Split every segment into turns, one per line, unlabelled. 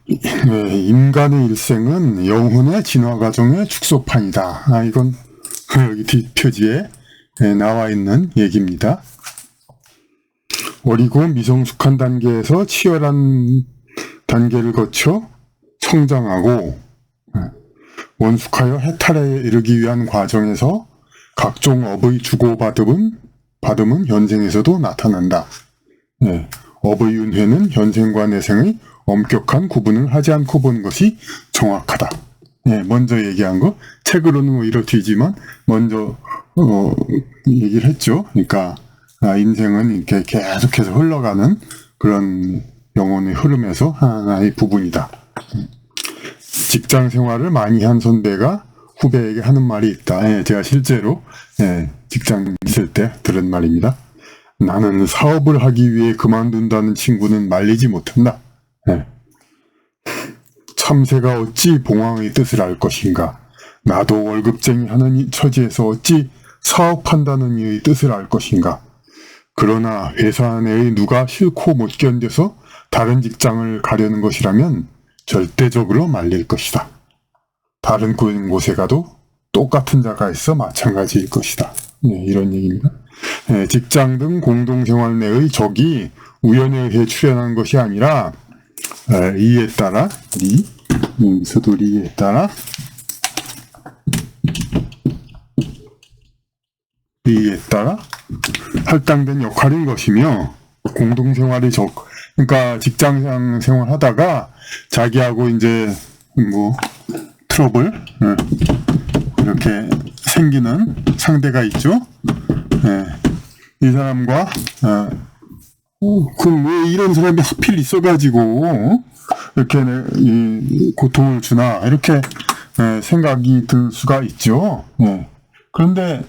인간의 일생은 영혼의 진화 과정의 축소판이다. 이건 여기 뒷표지에 나와 있는 얘기입니다. 어리고 미성숙한 단계에서 치열한 단계를 거쳐 성장하고 원숙하여 해탈에 이르기 위한 과정에서 각종 업의 주고받음은 현생에서도 나타난다. 업의 윤회는 현생과 내생의 엄격한 구분을 하지 않고 보는 것이 정확하다. 먼저 얘기한 거 책으로는 오히려 뒤지만 먼저 얘기를 했죠. 그러니까 인생은 이렇게 계속해서 흘러가는 그런 영혼의 흐름에서 하나의 부분이다. 직장 생활을 많이 한 선배가 후배에게 하는 말이 있다. 제가 실제로 직장 있을 때 들은 말입니다. 나는 사업을 하기 위해 그만둔다는 친구는 말리지 못한다. 참새가 어찌 봉황의 뜻을 알 것인가. 나도 월급쟁이 하는 이 처지에서 어찌 사업한다는 이의 뜻을 알 것인가. 그러나 회사 내의 누가 싫고 못 견뎌서 다른 직장을 가려는 것이라면 절대적으로 말릴 것이다. 다른 곳에 가도 똑같은 자가 있어 마찬가지일 것이다. 이런 얘기입니다. 직장 등 공동생활 내의 적이 우연에 의해 출현한 것이 아니라 이에 따라 여기서도 이에 따라 할당된 역할인 것이며 공동생활의 적, 그러니까 직장 생활 하다가 자기하고 이제 트러블 이렇게 생기는 상대가 있죠. 이 사람과 그럼 왜 이런 사람이 하필 있어가지고 이렇게 고통을 주나 이렇게 생각이 들 수가 있죠. 그런데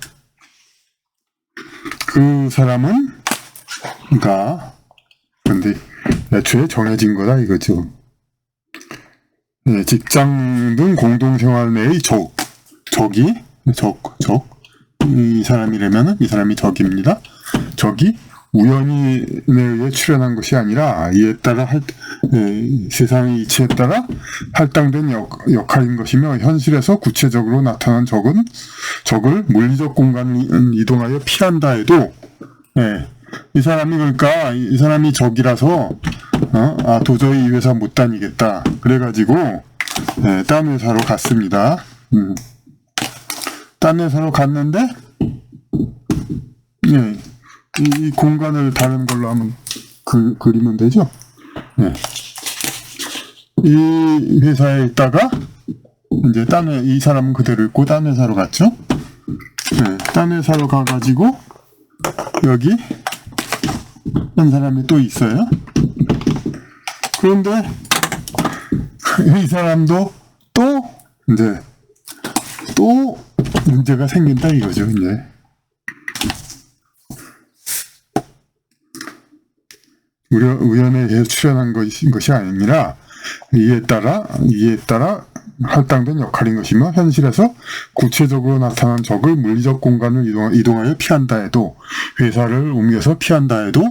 그 사람은 근데 애초에 정해진 거다 이거죠. 직장 등 공동생활 내의 이 사람이라면은 이 사람이 적입니다. 적이 우연에 의해 출현한 것이 아니라 이에 따라 세상의 이치에 따라 할당된 역할인 것이며 현실에서 구체적으로 나타난 적을 물리적 공간을 이동하여 피한다 해도 이 사람이 그러니까 이 사람이 적이라서 도저히 이 회사 못 다니겠다 그래가지고 딴 회사로 갔습니다. 딴 회사로 갔는데 이 공간을 다른 걸로 하면 그리면 되죠. 이 회사에 있다가 이제 이 사람은 그대로 있고 딴 회사로 갔죠. 딴 회사로 가가지고 여기 한 사람이 또 있어요. 그런데 이 사람도 또 문제가 생긴다 이거죠. 이제 우연에 의해 출현한 것이 아니라 이에 따라 할당된 역할인 것이며 현실에서 구체적으로 나타난 적을 물리적 공간을 이동하여 피한다 해도 회사를 옮겨서 피한다 해도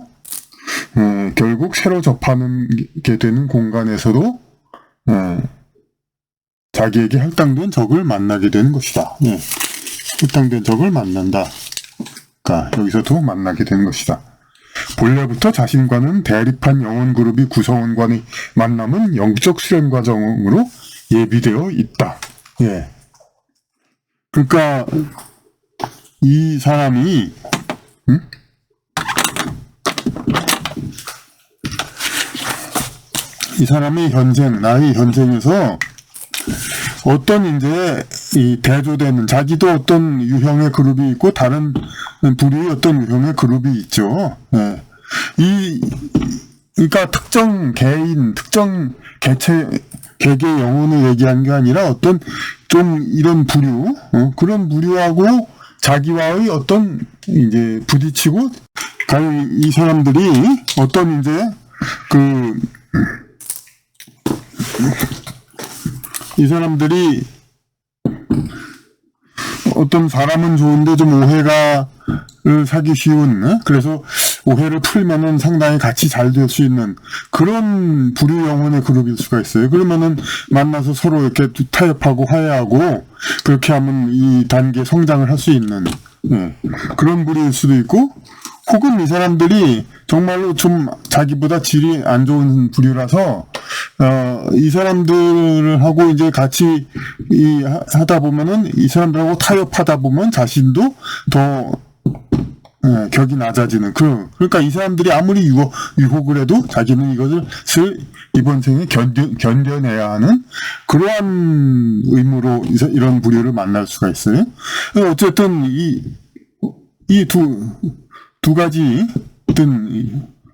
결국 새로 접하게 되는 공간에서도 자기에게 할당된 적을 만나게 되는 것이다. 할당된 적을 만난다. 그러니까 여기서도 만나게 되는 것이다. 본래부터 자신과는 대립한 영혼 그룹이 구성원 간의 만남은 영적 수련 과정으로 예비되어 있다. 그러니까 이 사람이 이 사람의 나의 현생에서 어떤 이제 이 대조되는 자기도 어떤 유형의 그룹이 있고 다른 부류의 어떤 유형의 그룹이 있죠. 그러니까 특정 개인, 특정 개개 영혼을 얘기한 게 아니라 어떤 좀 이런 부류, 그런 부류하고 자기와의 어떤 이제 부딪히고 이 사람들이 어떤 이제 이 사람들이 어떤 사람은 좋은데 좀 오해가 사기 쉬운, 그래서 오해를 풀면은 상당히 같이 잘 될 수 있는 그런 부류 영혼의 그룹일 수가 있어요. 그러면은 만나서 서로 이렇게 타협하고 화해하고 그렇게 하면 이 단계 성장을 할 수 있는 그런 부류일 수도 있고, 혹은 이 사람들이 정말로 좀 자기보다 질이 안 좋은 부류라서 이 사람들하고 이제 같이 하다 보면은 이 사람들하고 타협하다 보면 자신도 더 격이 낮아지는 그러니까 이 사람들이 아무리 유혹을 해도 자기는 이것을 이번 생에 견뎌내야 하는 그러한 의무로 이런 부류를 만날 수가 있어요. 어쨌든 이 두 가지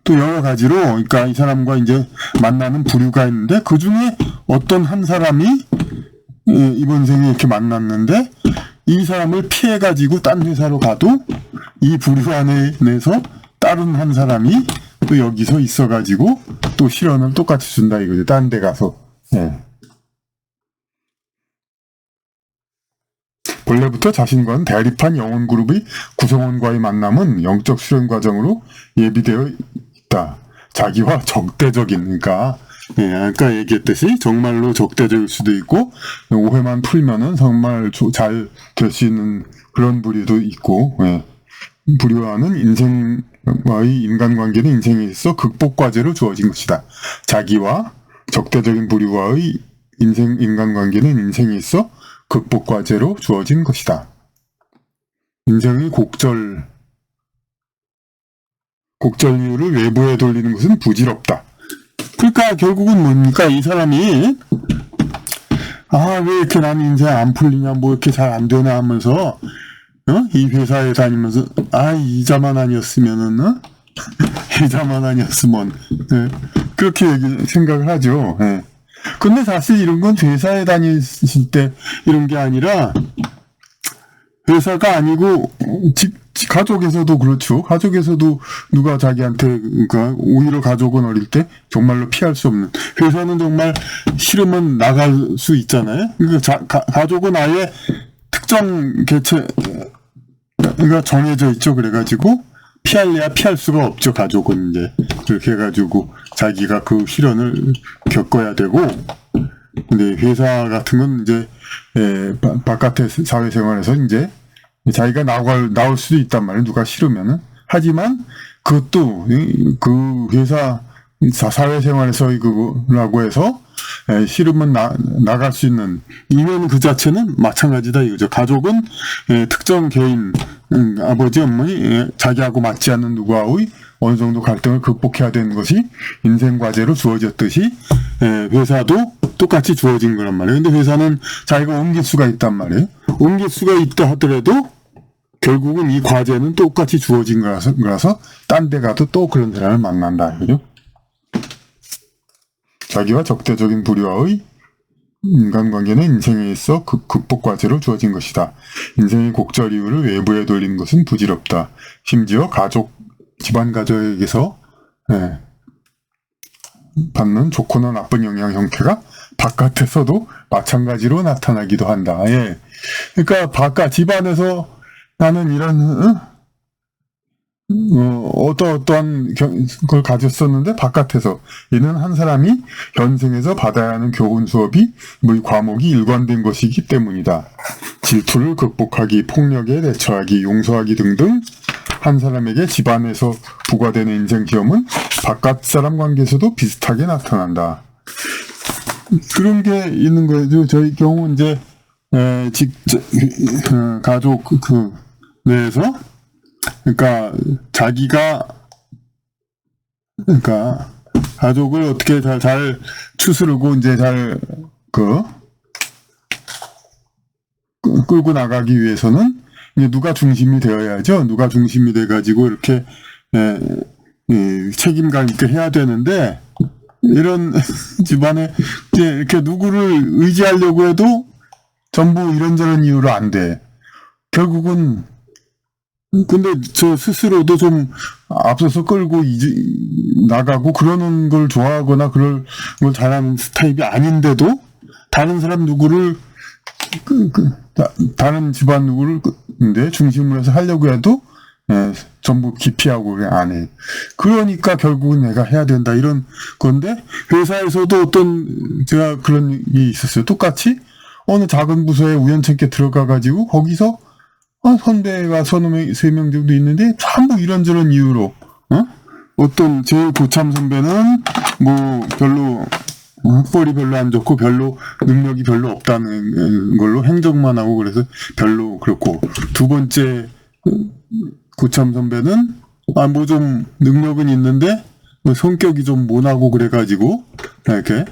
또 여러 가지로, 그러니까 이 사람과 이제 만나는 부류가 있는데 그 중에 어떤 한 사람이 이번 생에 이렇게 만났는데 이 사람을 피해가지고 딴 회사로 가도 이 부류 안에서 다른 한 사람이 또 여기서 있어가지고 또 실현을 똑같이 준다 이거죠. 딴 데 가서. 본래부터 자신과는 대립한 영혼 그룹의 구성원과의 만남은 영적 수련 과정으로 예비되어 있다. 자기와 적대적인, 그러니까 아까 얘기했듯이 정말로 적대적일 수도 있고 오해만 풀면은 정말 잘 될 수 있는 그런 부류도 있고, 부류와는 인생과의 인간관계는 인생에 있어 극복 과제로 주어진 것이다. 자기와 적대적인 부류와의 인간관계는 인생에 있어 극복 과제로 주어진 것이다. 인생의 곡절 이유를 외부에 돌리는 것은 부질없다. 그러니까 결국은 뭡니까? 이 사람이 왜 이렇게 난 인생 안 풀리냐, 뭐 이렇게 잘 안 되나 하면서 이 회사에 다니면서 이자만 아니었으면은 이자만 아니었으면 그렇게 생각을 하죠. 근데 사실 이런 건 회사에 다니실 때 이런 게 아니라 회사가 아니고 가족에서도 그렇죠. 가족에서도 누가 자기한테, 그러니까 오히려 가족은 어릴 때 정말로 피할 수 없는, 회사는 정말 싫으면 나갈 수 있잖아요. 그러니까 가족은 아예 특정 개체가 정해져 있죠. 그래가지고 피할래야 피할 수가 없죠. 가족은 이제 그렇게 해가지고 자기가 그 실현을 겪어야 되고, 근데 회사 같은 건 이제 바깥의 사회생활에서 이제 자기가 나올 수도 있단 말이에요. 누가 싫으면은. 하지만 그것도 그 회사 사회생활에서 이거라고 해서 싫으면 나갈 수 있는 인연 그 자체는 마찬가지다 이거죠. 가족은 특정 개인, 아버지, 어머니, 자기하고 맞지 않는 누구와의 어느 정도 갈등을 극복해야 되는 것이 인생 과제로 주어졌듯이 회사도 똑같이 주어진 거란 말이에요. 근데 회사는 자기가 옮길 수가 있단 말이에요. 옮길 수가 있다 하더라도 결국은 이 과제는 똑같이 주어진 거라서 딴 데 가도 또 그런 사람을 만난다. 그죠? 자기와 적대적인 부류와의 인간관계는 인생에 있어 극복 과제로 주어진 것이다. 인생의 곡절 이유를 외부에 돌리는 것은 부질없다. 심지어 집안 가족에게서 받는 좋거나 나쁜 영향 형태가 바깥에서도 마찬가지로 나타나기도 한다. 그러니까 바깥 집안에서 나는 이런 어떠한 걸 가졌었는데 바깥에서 이는 한 사람이 현생에서 받아야 하는 교훈 수업이 과목이 일관된 것이기 때문이다. 질투를 극복하기, 폭력에 대처하기, 용서하기 등등 한 사람에게 집안에서 부과되는 인생 시험은 바깥 사람 관계에서도 비슷하게 나타난다. 그런 게 있는 거죠. 저희 경우 이제 가족 내에서, 그러니까 그러니까 가족을 어떻게 잘 추스르고 이제 잘 끌고 나가기 위해서는 이제 누가 중심이 되어야죠. 누가 중심이 돼가지고 이렇게 책임감 있게 해야 되는데, 이런 집안에 이제 이렇게 누구를 의지하려고 해도 전부 이런저런 이유로 안 돼. 결국은 근데 저 스스로도 좀 앞서서 끌고 나가고 그러는 걸 좋아하거나 그럴 걸 잘하는 타입이 아닌데도 다른 사람 누구를 다른 집안 누구를 중심으로 해서 하려고 해도 전부 기피하고 그냥 안 해. 그러니까 결국은 내가 해야 된다 이런 건데 회사에서도 어떤 제가 그런 일이 있었어요. 똑같이 어느 작은 부서에 우연찮게 들어가가지고 거기서 선배가 서너 명, 3명 정도 있는데 전부 이런저런 이유로 어떤 제일 고참 선배는 뭐 별로 학벌이 별로 안 좋고 별로 능력이 별로 없다는 걸로 행정만 하고 그래서 별로 그렇고 두 번째 고참 선배는 뭐 좀 능력은 있는데 뭐 성격이 좀 모나고 그래가지고 이렇게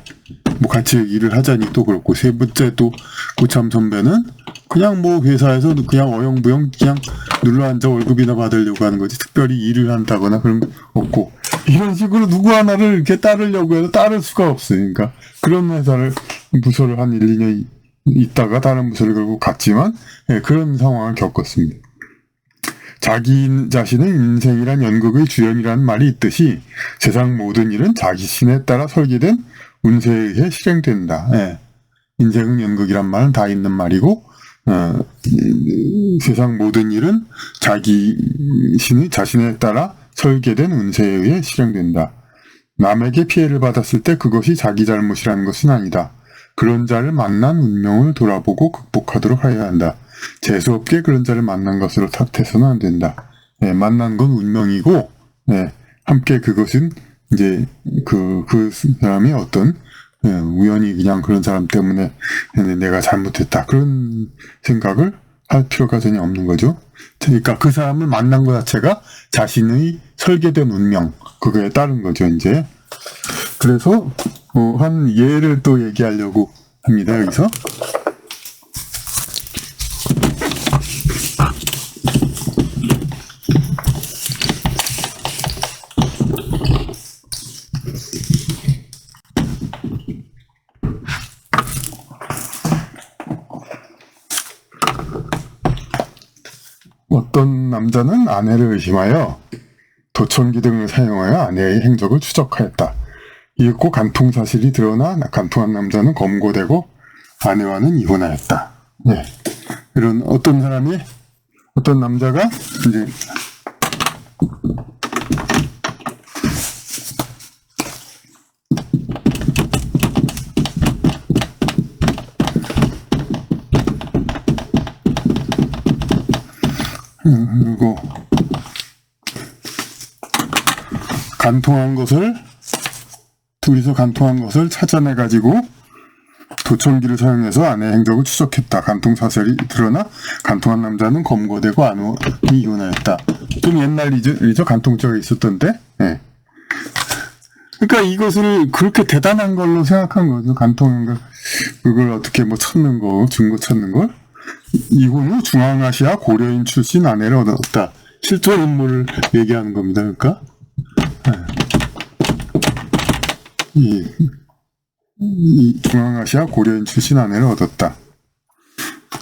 뭐 같이 일을 하자니 또 그렇고 세 번째 또 고참 선배는 그냥 뭐 회사에서 그냥 어영부영 그냥 눌러앉아 월급이나 받으려고 하는 거지 특별히 일을 한다거나 그런 거 없고 이런 식으로 누구 하나를 이렇게 따르려고 해도 따를 수가 없어요. 그러니까 그런 회사를 부서를 한 1, 2년 있다가 다른 부서를 결국 갔지만 그런 상황을 겪었습니다. 자기 자신의 인생이란 연극의 주연이라는 말이 있듯이 세상 모든 일은 자기 신에 따라 설계된 운세에 의해 실행된다. 인생은 연극이란 말은 다 있는 말이고 세상 모든 일은 자기 신의 자신에 따라 설계된 운세에 의해 실행된다. 남에게 피해를 받았을 때 그것이 자기 잘못이라는 것은 아니다. 그런 자를 만난 운명을 돌아보고 극복하도록 하여야 한다. 재수없게 그런 자를 만난 것으로 탓해서는 안 된다. 만난 건 운명이고, 함께 그것은 이제 그 사람이 어떤 우연히 그냥 그런 사람 때문에 내가 잘못했다. 그런 생각을 할 필요가 전혀 없는 거죠. 그러니까 그 사람을 만난 것 자체가 자신의 설계된 운명, 그거에 따른 거죠, 이제. 그래서, 한 예를 또 얘기하려고 합니다, 여기서. 어떤 남자는 아내를 의심하여 도청기 등을 사용하여 아내의 행적을 추적하였다. 이윽고 간통 사실이 드러나 간통한 남자는 검거되고 아내와는 이혼하였다. 이런 어떤 남자가 이제 그리고 둘이서 간통한 것을 찾아내가지고 도청기를 사용해서 아내의 행적을 추적했다. 간통 사실이 드러나 간통한 남자는 검거되고 아내와 이혼하였다. 좀 옛날 일이죠. 간통죄가 있었던데. 그러니까 이것을 그렇게 대단한 걸로 생각한 거죠. 간통한 걸 그걸 어떻게 뭐 찾는 거, 증거 찾는 걸. 이혼 후 중앙아시아 고려인 출신 아내를 얻었다. 실존 인물을 얘기하는 겁니다. 그러니까 이 중앙아시아 고려인 출신 아내를 얻었다.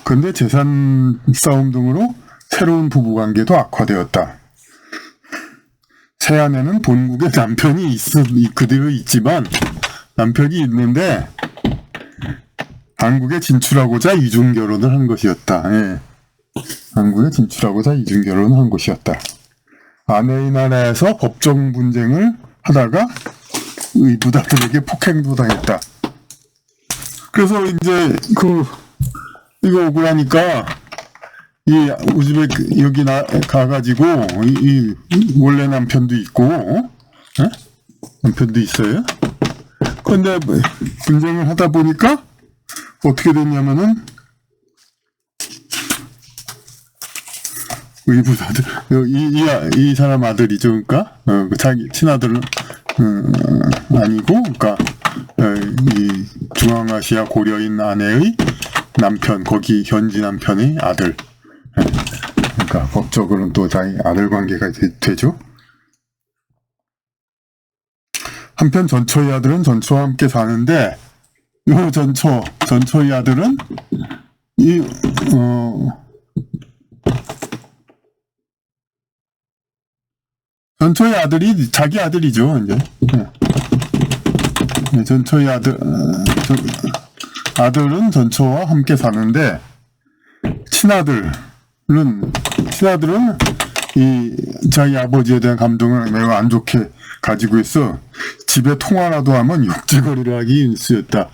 그런데 재산 싸움 등으로 새로운 부부관계도 악화되었다. 새 아내는 본국에 남편이 그대로 있지만 남편이 있는데 한국에 진출하고자 이중결혼을 한 것이었다. 한국에 진출하고자 이중결혼을 한 것이었다. 아내의 나라에서 법정 분쟁을 하다가 의부다들에게 폭행도 당했다. 그래서 이제 이거 억울하니까 이 우즈벡 여기 가가지고 이 원래 남편도 있고 남편도 있어요. 그런데 분쟁을 하다 보니까 어떻게 됐냐면은 의부다들 이 사람 아들이죠. 그러니까 자기 친아들은 아니고 그러니까 이 중앙아시아 고려인 아내의 남편 거기 현지 남편의 아들. 그러니까 법적으로는 또 자기 아들 관계가 되죠. 한편 전초의 아들은 전초와 함께 사는데 요 전초의 아들은 전초의 아들이 자기 아들이죠, 이제. 전초의 아들은 전초와 함께 사는데 친아들은 자기 아버지에 대한 감정을 매우 안 좋게 가지고 있어. 집에 통화라도 하면 욕지거리를 하기 일쑤였다.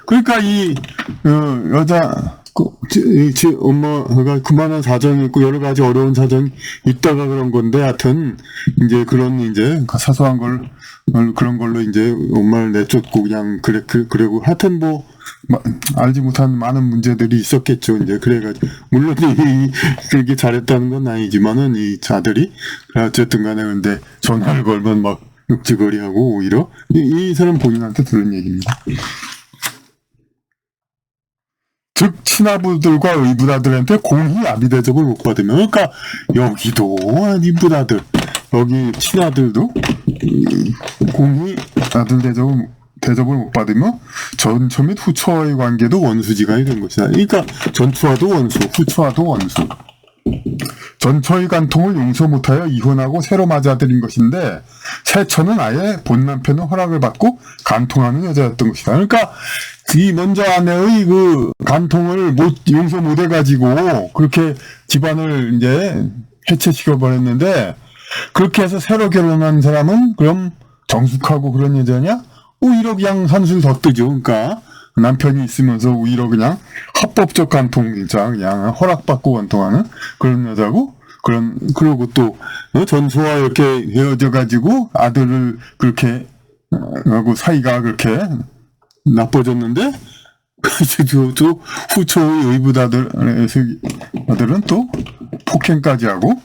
그러니까 여자, 엄마가 그만한 사정이 있고 여러 가지 어려운 사정이 있다가 그런 건데, 하여튼, 이제 그런 사소한 그런 걸로 이제 엄마를 내쫓고 그냥 그러고 하여튼 알지 못한 많은 문제들이 있었겠죠. 이제 그래가지고 물론 그렇게 잘했다는 건 아니지만은 이 자들이 어쨌든 간에 근데 전화를 걸면 막 욕지거리하고 오히려 이 사람 본인한테 들은 얘기입니다. 즉 친아부들과 의붓아들한테 공히 아비 대접을 못 받으면, 그러니까 여기도 이붓아들 여기 친아들도 공히 아들 대접을 못 받으며 전처 및 후처와의 관계도 원수지간이 된 것이다. 그러니까 전투와도 원수, 후처와도 원수. 전처의 간통을 용서 못하여 이혼하고 새로 맞아들인 것인데, 새처는 아예 본 남편의 허락을 받고 간통하는 여자였던 것이다. 그러니까 이 먼저 아내의 그 간통을 용서 못 해가지고 그렇게 집안을 이제 해체시켜 버렸는데, 그렇게 해서 새로 결혼한 사람은 그럼 정숙하고 그런 여자냐? 오히려 그냥 한술 더 뜨죠. 그러니까 남편이 있으면서 오히려 그냥 합법적 간통, 진짜 그냥 허락받고 간통하는 그런 여자고, 그러고 또 전소와 이렇게 헤어져 가지고 아들을 그렇게 하고 사이가 그렇게 나빠졌는데, 또 후초의 의붓아들은 또 폭행까지 하고,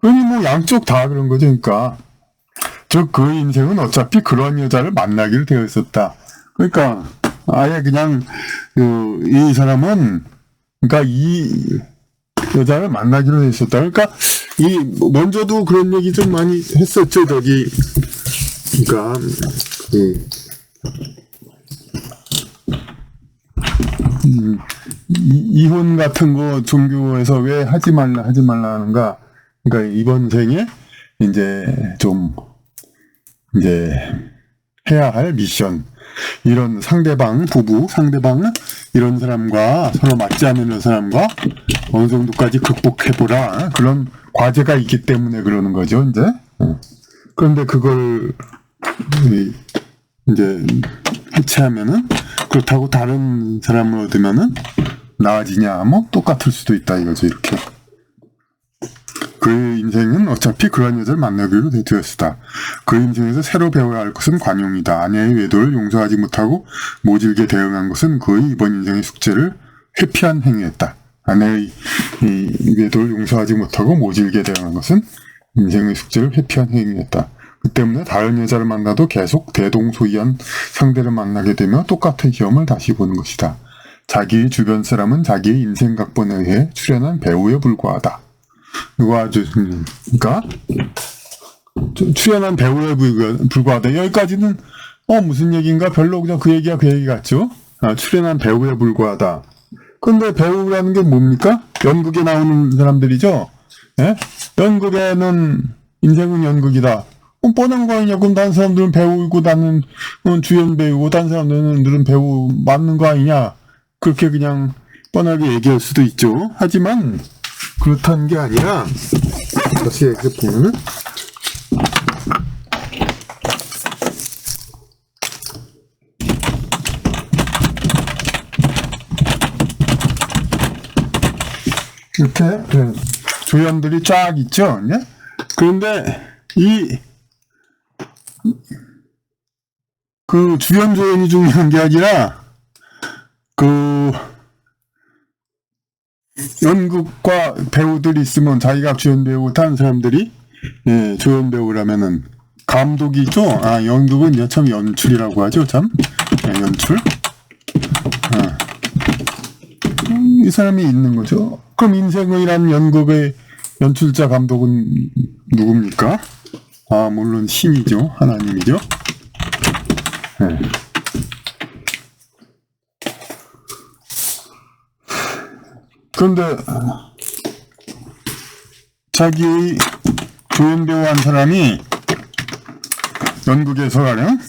그러니 양쪽 다 그런 거죠. 그러니까 즉 그 인생은 어차피 그런 여자를 만나기로 되어 있었다. 그러니까 아예 그냥 이 사람은 그러니까 이 여자를 만나기로 되어 있었다. 그러니까 먼저도 그런 얘기 좀 많이 했었죠. 그러니까 이혼 같은 거 종교에서 왜 하지 말라 하는가? 그러니까 이번 생에 해야 할 미션, 이런 상대방 이런 사람과 서로 맞지 않는 사람과 어느 정도까지 극복해보라, 그런 과제가 있기 때문에 그러는 거죠. 그런데 그걸 해체하면은, 그렇다고 다른 사람을 얻으면은 나아지냐? 똑같을 수도 있다 이거죠. 이렇게. 그 인생은 어차피 그런 여자를 만나기로 되었으다. 그 인생에서 새로 배워야 할 것은 관용이다. 아내의 외도를 용서하지 못하고 모질게 대응한 것은 그의 이번 인생의 숙제를 회피한 행위였다. 아내의 외도를 용서하지 못하고 모질게 대응한 것은 인생의 숙제를 회피한 행위였다. 그 때문에 다른 여자를 만나도 계속 대동소이한 상대를 만나게 되며 똑같은 시험을 다시 보는 것이다. 자기의 주변 사람은 자기의 인생 각본에 의해 출연한 배우에 불과하다. 이거 아주, 그러니까 출연한 배우에 불과하다. 여기까지는 무슨 얘기인가? 별로 그냥 그 얘기 같죠? 출연한 배우에 불과하다. 근데 배우라는 게 뭡니까? 연극에 나오는 사람들이죠? 예? 연극에는 인생은 연극이다. 뻔한 거 아니냐? 그럼 다른 사람들은 배우고 나는 주연 배우고 다른 사람들은 배우 맞는 거 아니냐? 그렇게 그냥 뻔하게 얘기할 수도 있죠. 하지만 그렇다는 게 아니라, 다시 이렇게 보면은 이렇게 조연들이 쫙 있죠. 예? 그런데 그 주연 조연이 중요한 게 아니라 연극과 배우들이 있으면 자기가 주연 배우고 다른 사람들이 조연 배우라면은 감독이 있죠. 연극은 참 연출이라고 하죠. 참 연출. 이 사람이 있는 거죠. 그럼 인생이라는 연극의 연출자 감독은 누굽니까? 물론 신이죠. 하나님이죠. 그런데 자기의 조연 배우 한 사람이 연극에서 가령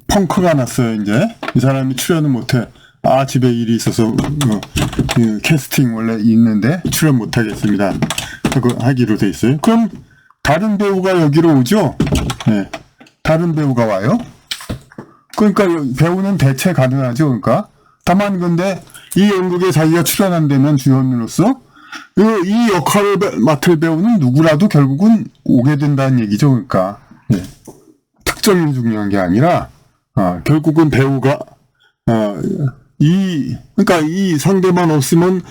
펑크가 났어요. 이제 이 사람이 출연을 못해. 집에 일이 있어서 그 캐스팅 원래 있는데 출연 못하겠습니다 하기로 돼 있어요. 그럼 다른 배우가 여기로 오죠. 네, 다른 배우가 와요. 그러니까 배우는 대체 가능하죠. 그러니까 다만 근데 이 연극에 자기가 출연한다면 주연으로서 이 역할을 맡을 배우는 누구라도 결국은 오게 된다는 얘기죠. 그러니까 네. 특정이 중요한 게 아니라 결국은 배우가 그러니까 이 상대만 없으면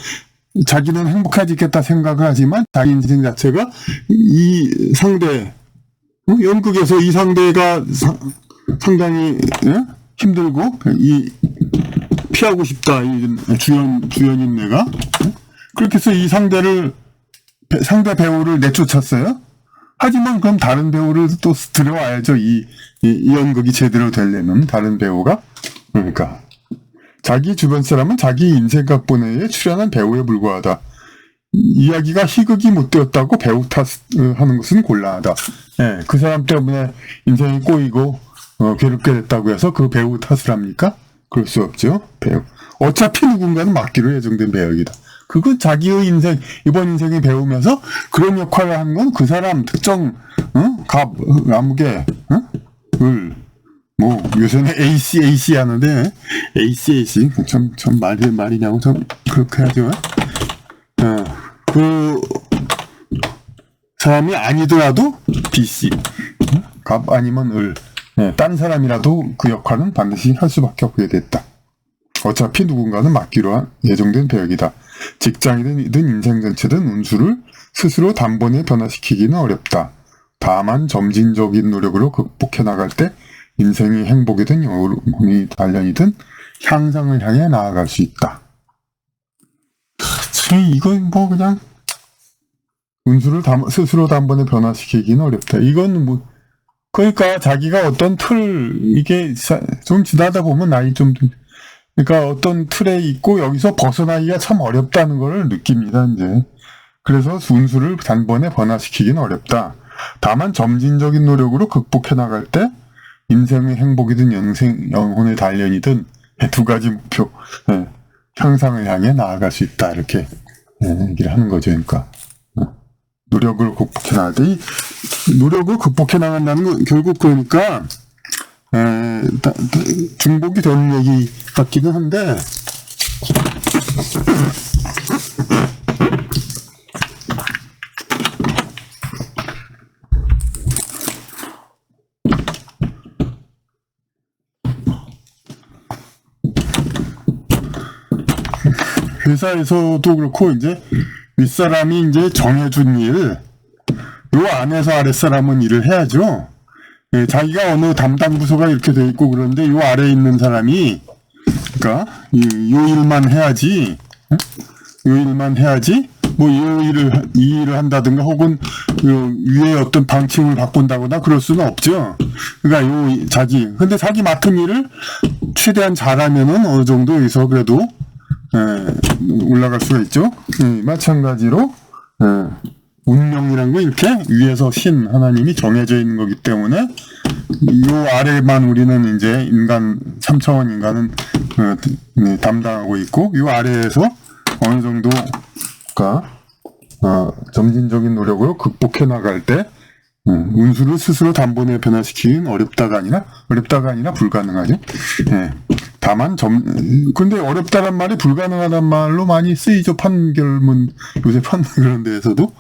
자기는 행복해지겠다 생각을 하지만 자기 인생 자체가 이 상대 연극에서 이 상대가 상당히 힘들고 피하고 싶다 이 주연인 내가 그렇게 해서 이 상대 배우를 내쫓았어요. 하지만 그럼 다른 배우를 또 들여와야죠. 이 연극이 제대로 되려면 다른 배우가 그러니까 자기 주변 사람은 자기 인생 각본에 출연한 배우에 불과하다. 이야기가 희극이 못 되었다고 배우 탓하는 것은 곤란하다. 네, 그 사람 때문에 인생이 꼬이고 괴롭게 됐다고 해서 그 배우 탓을 합니까? 그럴 수 없죠. 배우. 어차피 누군가는 맡기로 예정된 배역이다. 그건 자기의 인생, 이번 인생에 배우면서 그런 역할을 한 건 그 사람 특정, 아무개, 요새는 AC 하는데, AC. 참 말이냐고 좀 그렇게 하죠. 그 사람이 아니더라도 BC. 갑 아니면 을. 딴 사람이라도 그 역할은 반드시 할 수밖에 없게 됐다. 어차피 누군가는 맡기로 한 예정된 배역이다. 직장이든 인생 전체든 운수를 스스로 단번에 변화시키기는 어렵다. 다만 점진적인 노력으로 극복해 나갈 때 인생이 행복이든 영혼이 단련이든 향상을 향해 나아갈 수 있다. 이건 그냥 운수를 스스로 단번에 변화시키기는 어렵다. 이건 그러니까 자기가 어떤 이게 좀 지나다 보면 나이 좀 그러니까 어떤 틀에 있고 여기서 벗어나기가 참 어렵다는 걸 느낍니다, 이제. 그래서 운수를 단번에 변화시키기는 어렵다. 다만 점진적인 노력으로 극복해 나갈 때 인생의 행복이든 영혼의 단련이든 두 가지 목표, 향상을 향해 나아갈 수 있다. 이렇게 얘기를 하는 거죠, 그러니까. 노력을 극복해 나갈 때, 노력을 극복해 나간다는 건 결국 그러니까, 중복이 되는 얘기 같기는 한데, 회사에서도 그렇고, 이제, 윗사람이 이제 정해준 요 안에서 아랫사람은 일을 해야죠. 자기가 어느 담당 부서가 이렇게 돼 있고 그런데 요 아래에 있는 사람이, 그러니까, 요 일만 해야지, 이 일을 한다든가 혹은 위에 어떤 방침을 바꾼다거나 그럴 수는 없죠. 그러니까 근데 자기 맡은 일을 최대한 잘하면은 어느 정도에서 그래도 올라갈 수가 있죠. 마찬가지로 운명이란 거 이렇게 위에서 하나님이 정해져 있는 거기 때문에 요 아래만 우리는 이제 3차원 인간은 담당하고 있고 요 아래에서 어느 정도가 점진적인 노력으로 극복해 나갈 때 운수를 스스로 단번에 변화시키긴 어렵다가 아니라 불가능하죠. 다만 근데 어렵다란 말이 불가능하단 말로 많이 쓰이죠. 요새 판결 그런 데에서도.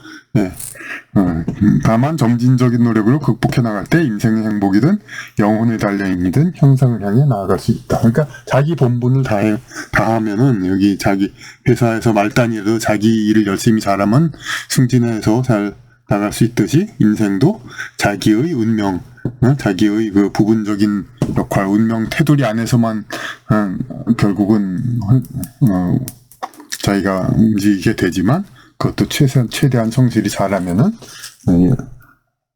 다만 점진적인 노력으로 극복해 나갈 때 인생의 행복이든 영혼의 단련이든 형상을 향해 나아갈 수 있다. 그러니까 자기 본분을 다하면은 여기 자기 회사에서 말단이라도 자기 일을 열심히 잘하면 승진해서 잘 나갈 수 있듯이 인생도 자기의 운명, 자기의 그 부분적인 역할, 운명 테두리 안에서만 결국은 자기가 움직이게 되지만 그것도 최대한 성실히 잘하면은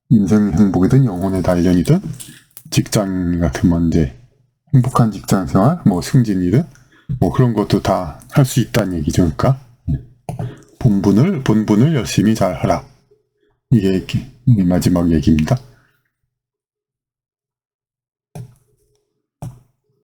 인생 행복이든 영혼의 단련이든 직장 같으면 이제 행복한 직장 생활, 승진이든 그런 것도 다 할 수 있다는 얘기죠. 그러니까 본분을 열심히 잘 하라. 이게 마지막 얘기입니다.